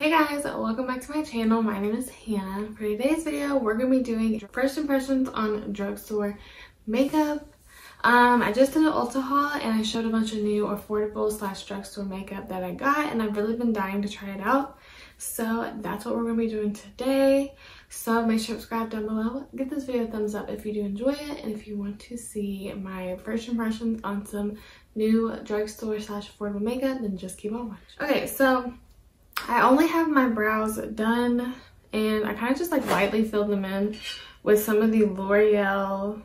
Hey guys, welcome back to my channel. My name is Hannah. For today's video, we're going to be doing first impressions on drugstore makeup. I just did an Ulta haul and I showed a bunch of new affordable / drugstore makeup that I got, and I've really been dying to try it out. So that's what we're going to be doing today. So make sure to subscribe down below. Give this video a thumbs up if you do enjoy it, and if you want to see my first impressions on some new drugstore / affordable makeup, then just keep on watching. Okay, so I only have my brows done, and I kind of just like lightly filled them in with some of the L'Oreal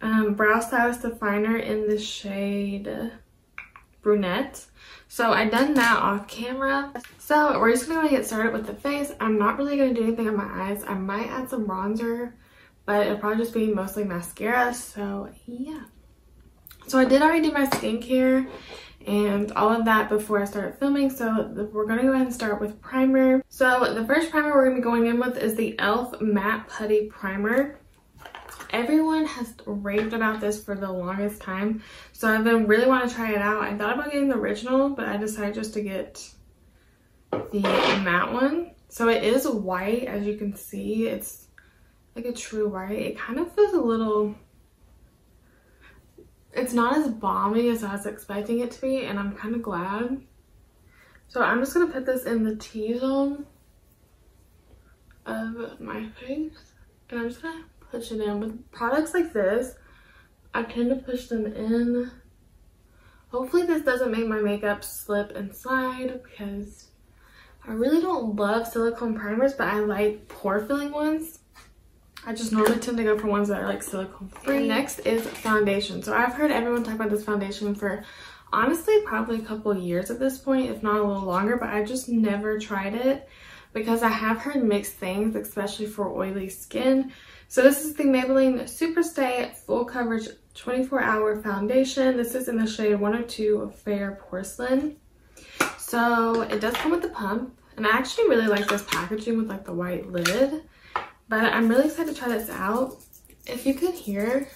brow stylist definer in the shade brunette. So I done that off camera. So we're just gonna get started with the face. I'm not really gonna do anything on my eyes. I might add some bronzer, but it'll probably just be mostly mascara. So yeah. So I did already do my skincare and all of that before I started filming, so we're gonna go ahead and start with primer. So the first primer we're gonna be going in with is the e.l.f. Matte Putty Primer. Everyone has raved about this for the longest time, so I've been really want to try it out. I thought about getting the original, but I decided just to get the matte one. So it is white, as you can see. It's like a true white. It kind of feels a little, it's not as balmy as I was expecting it to be, and I'm kind of glad. So I'm just going to put this in the T-zone of my face, and I'm just going to push it in. With products like this, I tend to push them in. Hopefully this doesn't make my makeup slip and slide, because I really don't love silicone primers, but I like pore filling ones. I just normally tend to go for ones that are like silicone free. Next is foundation. So I've heard everyone talk about this foundation for honestly probably a couple of years at this point, if not a little longer, but I just never tried it because I have heard mixed things, especially for oily skin. So this is the Maybelline Superstay Full Coverage 24-Hour Foundation. This is in the shade 102 Fair Porcelain. So it does come with the pump, and I actually really like this packaging with like the white lid. But I'm really excited to try this out. If you could hear,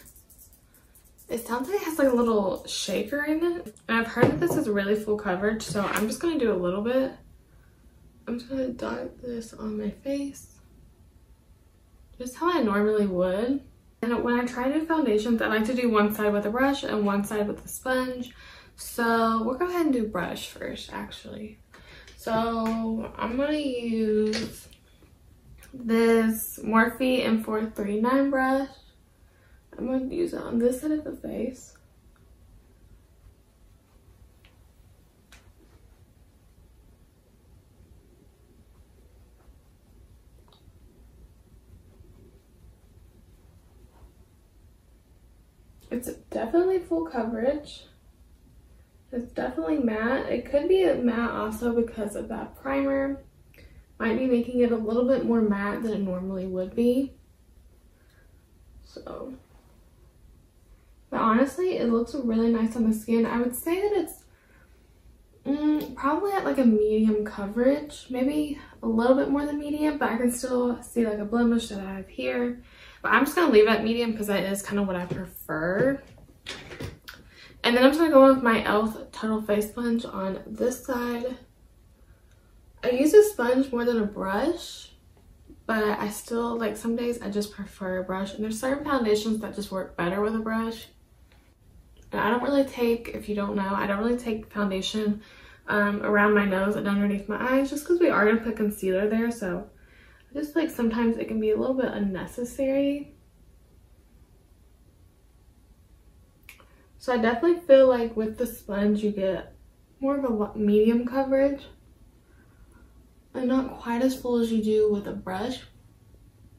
it sounds like it has like a little shaker in it. And I've heard that this is really full coverage, so I'm just going to do a little bit. I'm just going to dot this on my face, just how I normally would. And when I try new foundations, I like to do one side with a brush and one side with a sponge. So we'll go ahead and do brush first, actually. So I'm going to use this Morphe M439 brush. I'm going to use it on this side of the face. It's definitely full coverage. It's definitely matte. It could be a matte also because of that primer. Might be making it a little bit more matte than it normally would be. So, but honestly, it looks really nice on the skin. I would say that it's probably at like a medium coverage, maybe a little bit more than medium, but I can still see like a blemish that I have here. But I'm just gonna leave it at medium because that is kind of what I prefer. And then I'm just gonna go with my e.l.f. Total Face Sponge on this side. I use a sponge more than a brush, but I still, like, some days I just prefer a brush, and there's certain foundations that just work better with a brush. And I don't really take, if you don't know, I don't really take foundation around my nose and underneath my eyes, just because we are going to put concealer there. So I just like sometimes it can be a little bit unnecessary. So I definitely feel like with the sponge you get more of a medium coverage, and not quite as full as you do with a brush,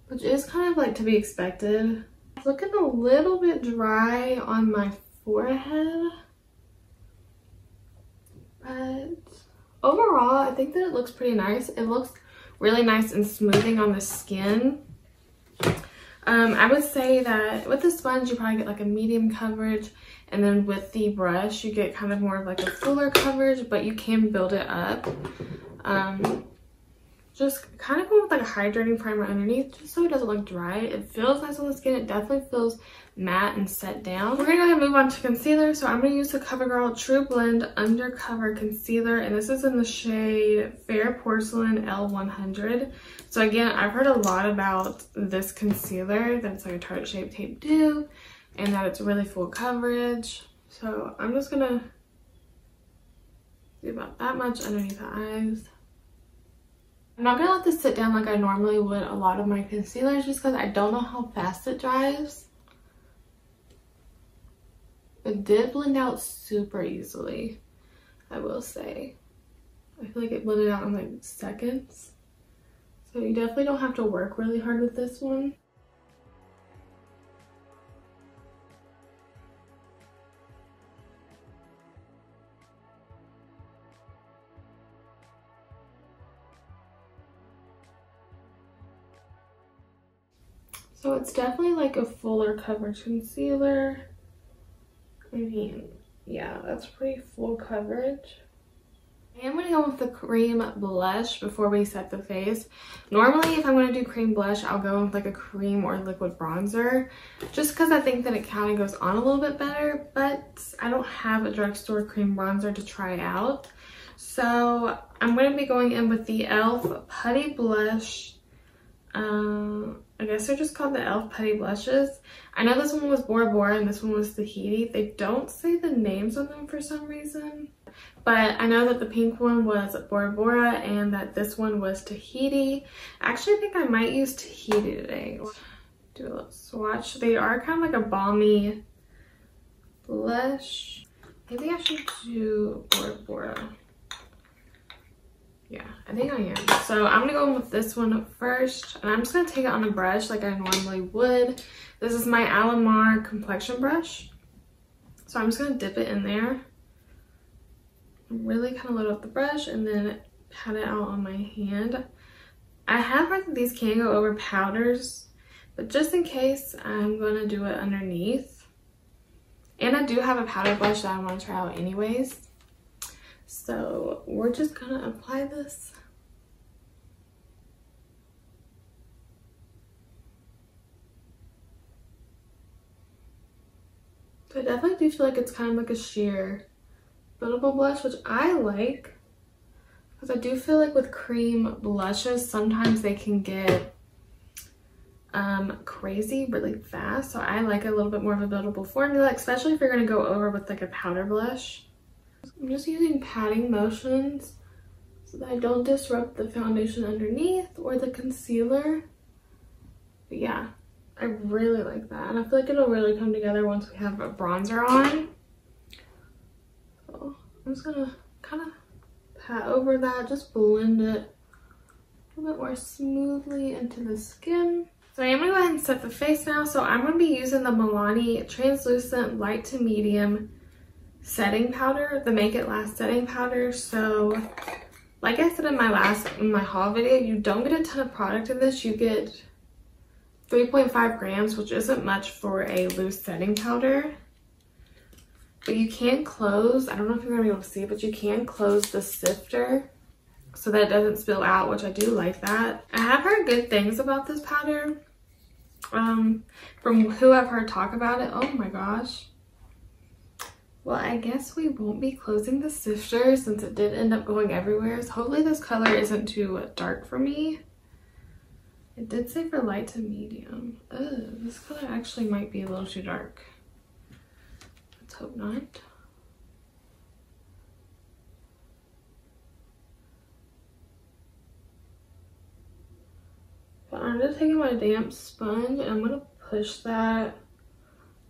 which is kind of like to be expected. It's looking a little bit dry on my forehead, but overall I think that it looks pretty nice. It looks really nice and smoothing on the skin. I would say that with the sponge you probably get like a medium coverage, and then with the brush you get kind of more of like a fuller coverage, but you can build it up. just kind of go with like a hydrating primer underneath just so it doesn't look dry. It feels nice on the skin. It definitely feels matte and set down. We're gonna go ahead and move on to concealer. So I'm gonna use the CoverGirl True Blend Undercover Concealer, and this is in the shade Fair Porcelain L100. So again, I've heard a lot about this concealer, that it's like a Tarte Shape Tape Dew, and that it's really full coverage. So I'm just gonna do about that much underneath the eyes. I'm not gonna let this sit down like I normally would a lot of my concealers just because I don't know how fast it dries. It did blend out super easily, I will say. I feel like it blended out in like seconds. So you definitely don't have to work really hard with this one. So it's definitely like a fuller coverage concealer. I mean, yeah, that's pretty full coverage. I am gonna go with the cream blush before we set the face. Normally, if I'm gonna do cream blush, I'll go with like a cream or liquid bronzer, just because I think that it kind of goes on a little bit better, but I don't have a drugstore cream bronzer to try out. So I'm gonna be going in with the e.l.f. Putty Blush. I guess they're just called the e.l.f. Putty Blushes. I know this one was Bora Bora and this one was Tahiti. They don't say the names on them for some reason. But I know that the pink one was Bora Bora and that this one was Tahiti. I actually think I might use Tahiti today. Do a little swatch. They are kind of like a balmy blush. Maybe I should do Bora Bora. Yeah, I think I am. So I'm gonna go in with this one first, and I'm just gonna take it on a brush like I normally would. This is my Alamar complexion brush. So I'm just gonna dip it in there. Really kind of load up the brush and then pat it out on my hand. I have heard that these can go over powders, but just in case, I'm gonna do it underneath. And I do have a powder brush that I want to try out anyways. So we're just gonna apply this. So I definitely do feel like it's kind of like a sheer buildable blush, which I like. Because I do feel like with cream blushes, sometimes they can get crazy really fast. So I like a little bit more of a buildable formula, especially if you're gonna go over with like a powder blush. I'm just using patting motions so that I don't disrupt the foundation underneath or the concealer. But yeah, I really like that. And I feel like it'll really come together once we have a bronzer on. So I'm just gonna kind of pat over that, just blend it a little bit more smoothly into the skin. So I am gonna go ahead and set the face now. So I'm gonna be using the Milani Translucent Light to Medium setting powder, the Make It Last setting powder. So like I said in my haul video, you don't get a ton of product in this. You get 3.5 grams, which isn't much for a loose setting powder. But you can close, I don't know if you're gonna be able to see, but you can close the sifter so that it doesn't spill out, which I do like that. I have heard good things about this powder from who I've heard talk about it. Oh my gosh. Well, I guess we won't be closing the sifter since it did end up going everywhere. So hopefully this color isn't too dark for me. It did say for light to medium. Ugh, this color actually might be a little too dark. Let's hope not. But I'm just taking my damp sponge and I'm gonna push that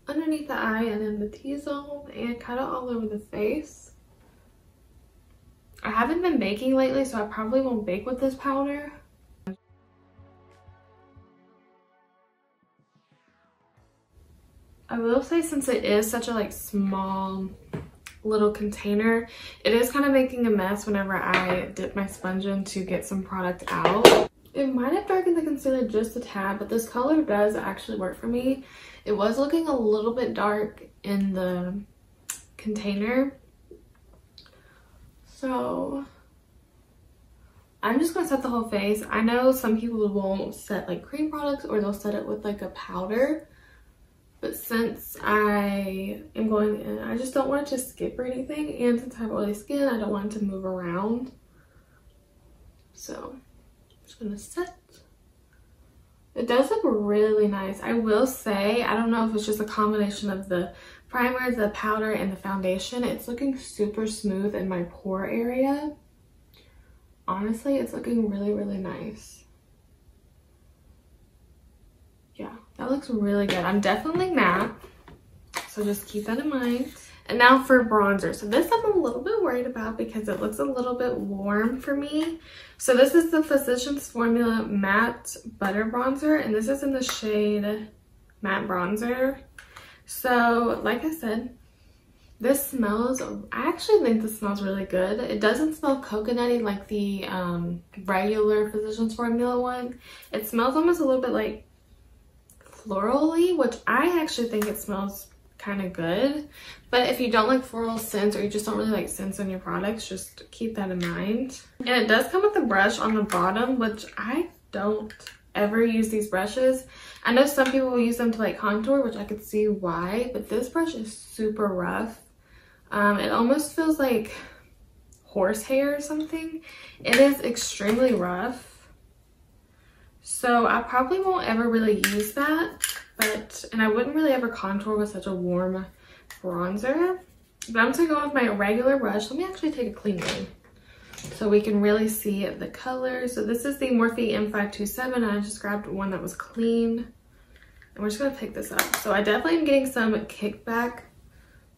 underneath the eye and then the T-zone and kind of all over the face. I haven't been baking lately, so I probably won't bake with this powder. I will say, since it is such a like small little container, it is kind of making a mess whenever I dip my sponge in to get some product out. It might have darkened the concealer just a tad, but this color does actually work for me. It was looking a little bit dark in the container. So I'm just gonna set the whole face. I know some people won't set like cream products or they'll set it with like a powder. But since I am going in, I just don't want it to skip or anything. And since I have oily skin, I don't want it to move around. So I'm just gonna set. It does look really nice. I will say, I don't know if it's just a combination of the primer, the powder, and the foundation. It's looking super smooth in my pore area. Honestly, it's looking really, really nice. Yeah, that looks really good. I'm definitely matte, so just keep that in mind. And now for bronzer. So this I'm a little bit worried about because it looks a little bit warm for me. So this is the Physicians Formula Matte Butter Bronzer, and this is in the shade Matte Bronzer. So like I said, this smells, I actually think this smells really good. It doesn't smell coconutty like the regular Physicians Formula one. It smells almost a little bit like florally, which I actually think it smells kind of good. But if you don't like floral scents or you just don't really like scents on your products, just keep that in mind. And it does come with a brush on the bottom, which I don't ever use these brushes. I know some people will use them to like contour, which I could see why, but this brush is super rough. It almost feels like horsehair or something. It is extremely rough. So I probably won't ever really use that, and I wouldn't really ever contour with such a warm bronzer. But I'm just gonna go with my regular brush. Let me actually take a clean one so we can really see the color. So this is the Morphe M527, and I just grabbed one that was clean. And we're just gonna pick this up. So I definitely am getting some kickback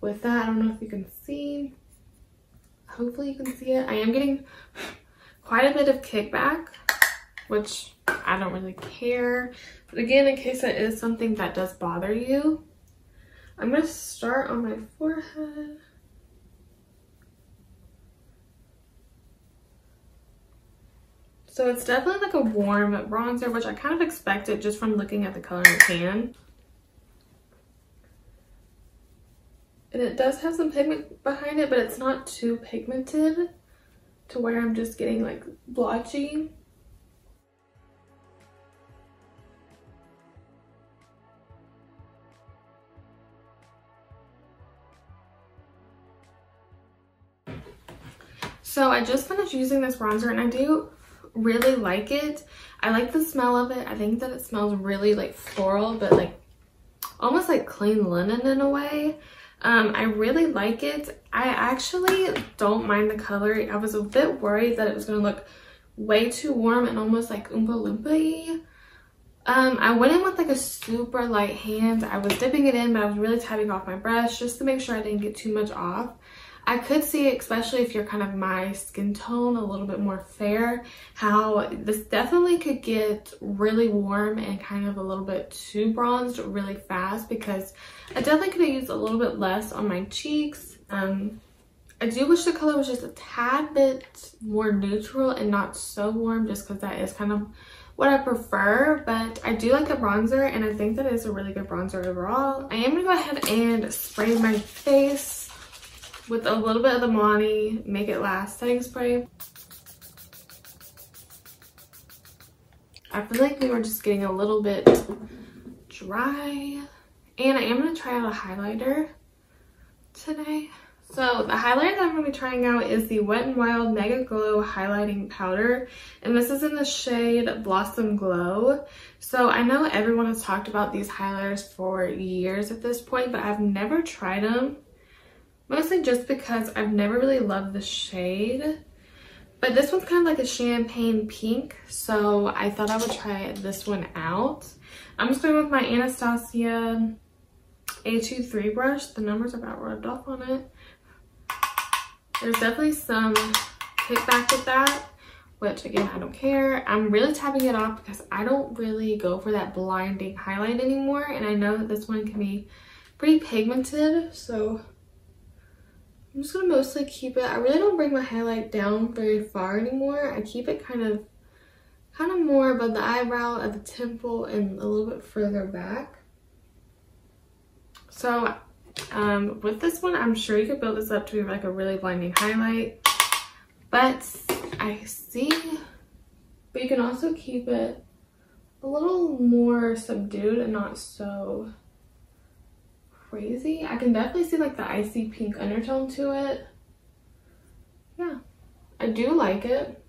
with that. I don't know if you can see. Hopefully you can see it. I am getting quite a bit of kickback, which I don't really care. But again, in case that is something that does bother you, I'm going to start on my forehead. So it's definitely like a warm bronzer, which I kind of expected just from looking at the color in the can. And it does have some pigment behind it, but it's not too pigmented to where I'm just getting like blotchy. So I just finished using this bronzer and I do really like it. I like the smell of it. I think that it smells really like floral, but like almost like clean linen in a way. I really like it. I actually don't mind the color. I was a bit worried that it was going to look way too warm and almost like Oompa Loompa-y. I went in with like a super light hand. I was dipping it in, but I was really tapping off my brush just to make sure I didn't get too much off. I could see, especially if you're kind of my skin tone, a little bit more fair, how this definitely could get really warm and kind of a little bit too bronzed really fast, because I definitely could have used a little bit less on my cheeks. I do wish the color was just a tad bit more neutral and not so warm, just because that is kind of what I prefer. But I do like the bronzer, and I think that is a really good bronzer overall. I am going to go ahead and spray my face with a little bit of the Milani Make It Last setting spray. I feel like we were just getting a little bit dry. And I am going to try out a highlighter today. So the highlighter that I'm going to be trying out is the Wet n Wild Mega Glow Highlighting Powder. And this is in the shade Blossom Glow. So I know everyone has talked about these highlighters for years at this point, but I've never tried them. Mostly just because I've never really loved the shade. But this one's kind of like a champagne pink, so I thought I would try this one out. I'm just going with my Anastasia A23 brush. The numbers are about rubbed off on it. There's definitely some kickback with that, which again, I don't care. I'm really tapping it off because I don't really go for that blinding highlight anymore. And I know that this one can be pretty pigmented, so I'm just going to mostly keep it. I really don't bring my highlight down very far anymore. I keep it kind of more above the eyebrow, at the temple, and a little bit further back. So with this one, I'm sure you could build this up to be like a really blinding highlight. But I see but you can also keep it a little more subdued and not so crazy. I can definitely see like the icy pink undertone to it. Yeah, I do like it.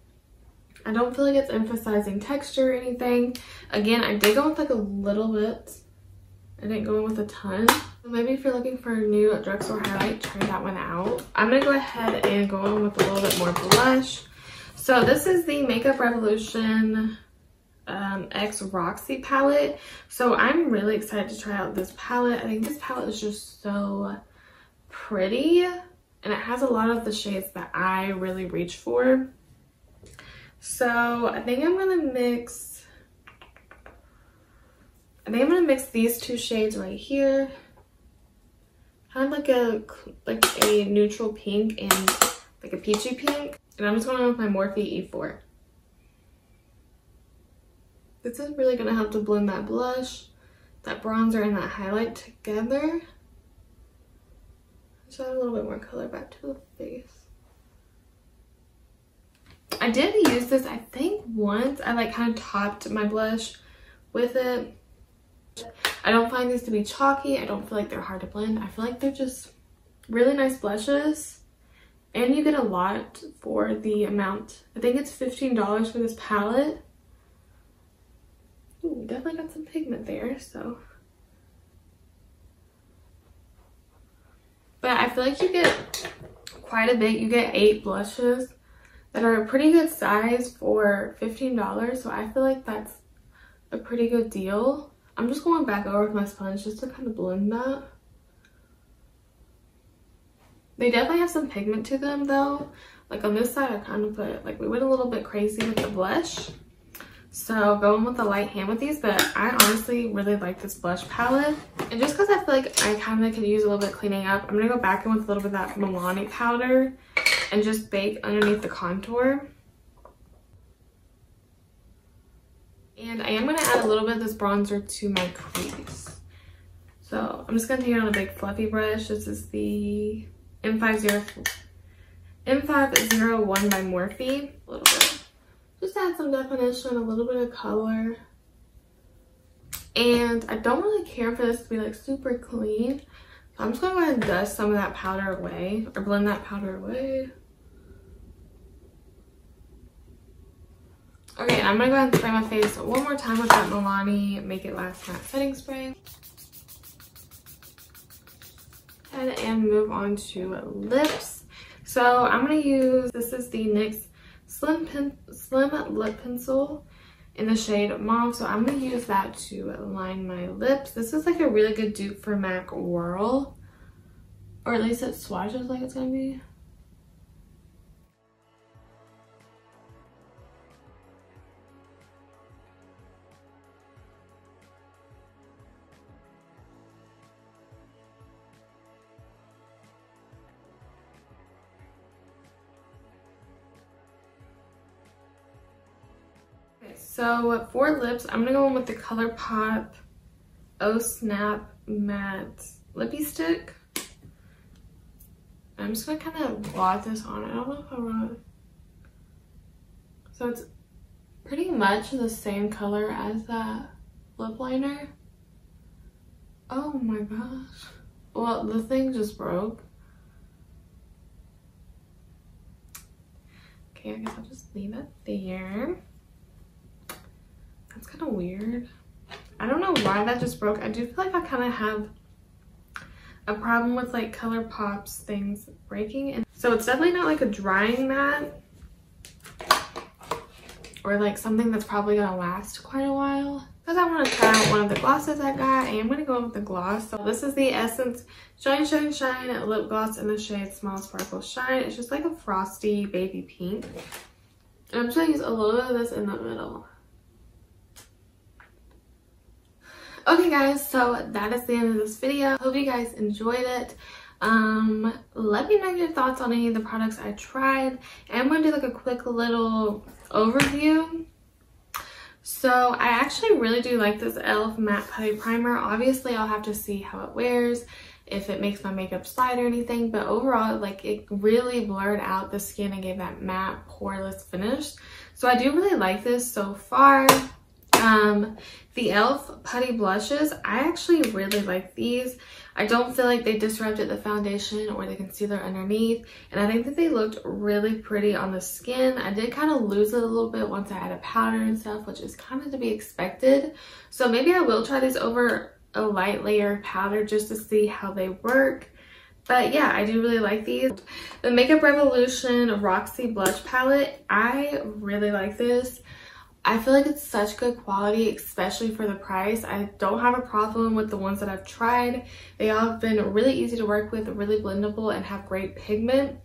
I don't feel like it's emphasizing texture or anything. Again, I did go with like a little bit. I didn't go in with a ton. Maybe if you're looking for a new drugstore highlight, try that one out. I'm gonna go ahead and go in with a little bit more blush. So this is the Makeup Revolution X Roxy palette. So I'm really excited to try out this palette. I think this palette is just so pretty, and it has a lot of the shades that I really reach for. So I think I'm gonna mix these two shades right here, kind of like a neutral pink and like a peachy pink, and I'm just going with my Morphe E4. This is really gonna help to blend that blush, that bronzer, and that highlight together. Just add a little bit more color back to the face. I did use this, I think once. I like kind of topped my blush with it. I don't find these to be chalky. I don't feel like they're hard to blend. I feel like they're just really nice blushes. And you get a lot for the amount. I think it's $15 for this palette. Ooh, definitely got some pigment there, so. But I feel like you get quite a bit. You get 8 blushes that are a pretty good size for $15. So I feel like that's a pretty good deal. I'm just going back over with my sponge just to kind of blend that. They definitely have some pigment to them though. Like on this side, I kind of put, like we went a little bit crazy with the blush. So going with the light hand with these, but I honestly really like this blush palette. And just because I feel like I kind of could use a little bit cleaning up, I'm going to go back in with a little bit of that Milani powder and just bake underneath the contour. And I am going to add a little bit of this bronzer to my crease. So I'm just going to take it on a big fluffy brush. This is the M501 by Morphe. A little bit. Just add some definition, a little bit of color. And I don't really care for this to be like super clean. So I'm just going to go ahead and dust some of that powder away, or blend that powder away. Okay, and I'm going to go ahead and spray my face one more time with that Milani Make It Last Matte Setting Spray. And move on to lips. So I'm going to use, this is the NYX Slim Lip Pencil in the shade Mauve. So I'm going to use that to line my lips. This is like a really good dupe for MAC Whirl. Or at least it swatches like it's going to be. So for lips, I'm gonna go in with the ColourPop Oh Snap Matte Lippy Stick. I'm just gonna kind of blot this on. I don't know if I want. So it's pretty much the same color as that lip liner. Oh my gosh. Well, the thing just broke. Okay, I guess I'll just leave it there. That's kind of weird. I don't know why that just broke. I do feel like I kind of have a problem with like ColourPop's things breaking. And so it's definitely not like a drying matte or like something that's probably gonna last quite a while. Because I want to try out one of the glosses I got, and I'm going to go in with the gloss. So this is the Essence Shine Shine Shine lip gloss in the shade Small Sparkle Shine. It's just like a frosty baby pink. And I'm just going to use a little bit of this in the middle. Okay guys, so that is the end of this video. Hope you guys enjoyed it. Let me know your thoughts on any of the products I tried. And I'm going to do like a quick little overview. So I actually really do like this e.l.f. matte putty primer. Obviously I'll have to see how it wears, if it makes my makeup slide or anything, but overall like it really blurred out the skin and gave that matte poreless finish. So I do really like this so far. The e.l.f. Putty Blushes, I actually really like these. I don't feel like they disrupted the foundation or the concealer underneath, and I think that they looked really pretty on the skin. I did kind of lose it a little bit once I added powder and stuff, which is kind of to be expected. So maybe I will try these over a light layer of powder just to see how they work. But yeah, I do really like these. The Makeup Revolution Roxy Blush Palette, I really like this. I feel like it's such good quality, especially for the price. I don't have a problem with the ones that I've tried. They all have been really easy to work with, really blendable, and have great pigment.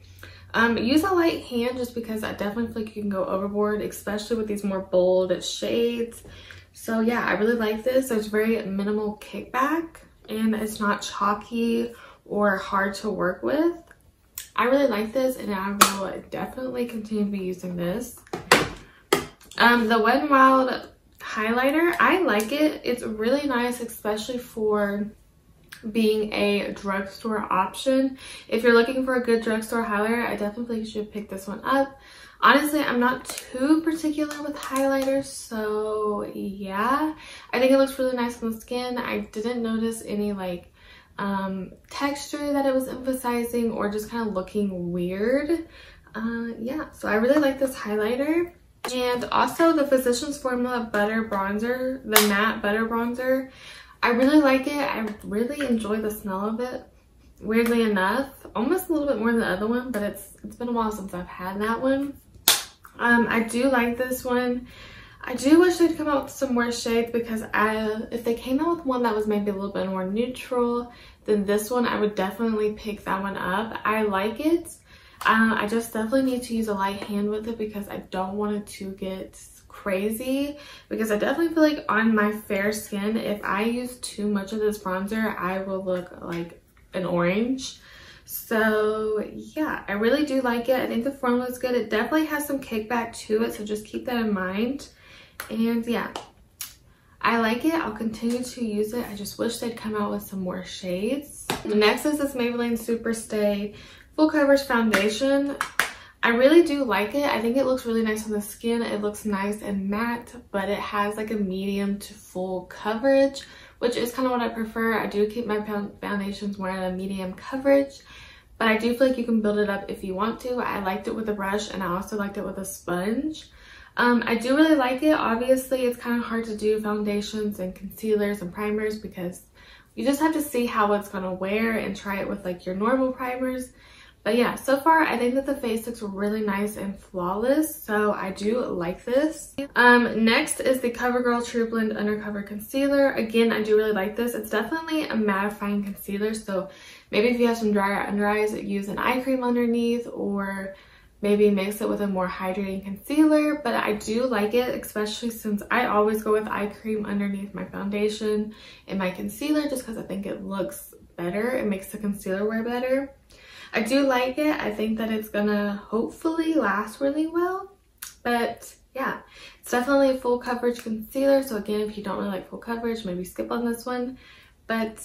Use a light hand just because I definitely feel like you can go overboard, especially with these more bold shades. So yeah, I really like this. There's very minimal kickback and it's not chalky or hard to work with. I really like this and I will definitely continue to be using this. The Wet n Wild highlighter, I like it. It's really nice, especially for being a drugstore option. If you're looking for a good drugstore highlighter, I definitely think you should pick this one up. Honestly, I'm not too particular with highlighters, so yeah. I think it looks really nice on the skin. I didn't notice any like texture that it was emphasizing or just kind of looking weird. Yeah, so I really like this highlighter. And also the Physicians Formula Butter Bronzer, the matte butter bronzer. I really like it. I really enjoy the smell of it. Weirdly enough, almost a little bit more than the other one, but it's been a while since I've had that one. I do like this one. I do wish they'd come out with some more shades because if they came out with one that was maybe a little bit more neutral, then this one I would definitely pick that one up. I like it. I just definitely need to use a light hand with it because I don't want it to get crazy, because I definitely feel like on my fair skin, if I use too much of this bronzer, I will look like an orange. So yeah, I really do like it. I think the formula is good. It definitely has some kickback to it, so just keep that in mind. And yeah, I like it. I'll continue to use it. I just wish they'd come out with some more shades. Next is this Maybelline Superstay Full Coverage Foundation. I really do like it. I think it looks really nice on the skin. It looks nice and matte, but it has like a medium to full coverage, which is kind of what I prefer. I do keep my foundations more at a medium coverage, but I do feel like you can build it up if you want to. I liked it with a brush and I also liked it with a sponge. I do really like it. Obviously, it's kind of hard to do foundations and concealers and primers because you just have to see how it's going to wear and try it with like your normal primers. But yeah, so far I think that the face looks really nice and flawless, so I do like this. Next is the CoverGirl True Blend Undercover Concealer. Again, I do really like this. It's definitely a mattifying concealer, so maybe if you have some drier under eyes, use an eye cream underneath or maybe mix it with a more hydrating concealer. But I do like it, especially since I always go with eye cream underneath my foundation and my concealer just because I think it looks better. It makes the concealer wear better. I do like it. I think that it's gonna hopefully last really well. But yeah, it's definitely a full coverage concealer. So again, if you don't really like full coverage, maybe skip on this one. But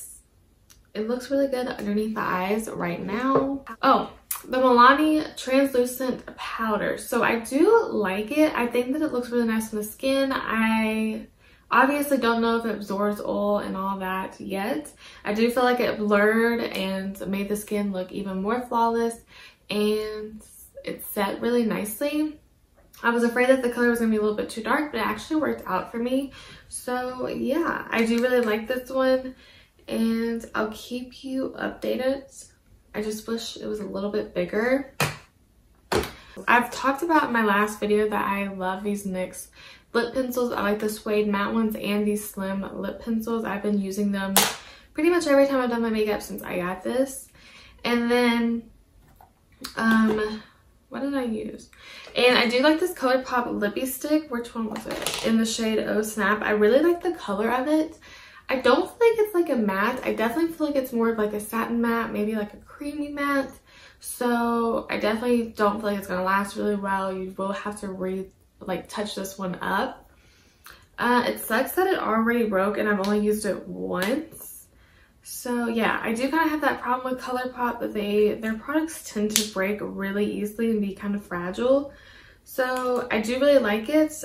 it looks really good underneath the eyes right now. Oh, the Milani Translucent Powder. So I do like it. I think that it looks really nice on the skin. I obviously don't know if it absorbs oil and all that yet. I do feel like it blurred and made the skin look even more flawless, and it set really nicely. I was afraid that the color was gonna be a little bit too dark, but it actually worked out for me. So yeah, I do really like this one and I'll keep you updated. I just wish it was a little bit bigger. I've talked about in my last video that I love these NYX lip pencils. I like the suede matte ones and these slim lip pencils. I've been using them pretty much every time I've done my makeup since I got this. And then what did I use? And I do like this ColourPop lippy stick. Which one was it? In the shade Oh Snap. I really like the color of it. I don't feel like it's like a matte. I definitely feel like it's more of like a satin matte, maybe like a creamy matte. So I definitely don't feel like it's gonna last really well. You will have to touch this one up. It sucks that it already broke and I've only used it once. So yeah, I do kind of have that problem with ColourPop, that their products tend to break really easily and be kind of fragile. So I do really like it.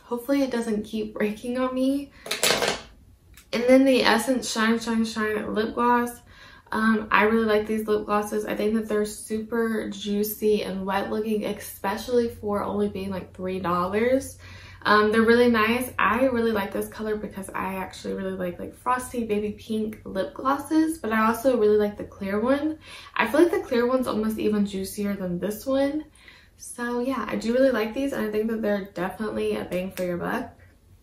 Hopefully it doesn't keep breaking on me. And then the Essence Shine Shine Shine lip gloss. I really like these lip glosses. I think that they're super juicy and wet looking, especially for only being like $3. They're really nice. I really like this color because I actually really like frosty baby pink lip glosses, but I also really like the clear one. I feel like the clear one's almost even juicier than this one. So yeah, I do really like these, and I think that they're definitely a bang for your buck.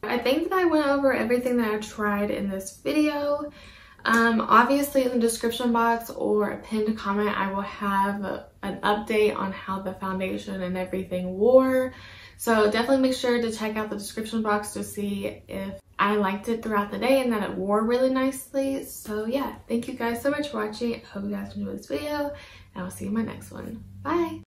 I think that I went over everything that I tried in this video. Obviously in the description box or a pinned comment, I will have an update on how the foundation and everything wore. So definitely make sure to check out the description box to see if I liked it throughout the day and that it wore really nicely. So yeah, thank you guys so much for watching. I hope you guys enjoyed this video, and I'll see you in my next one. Bye!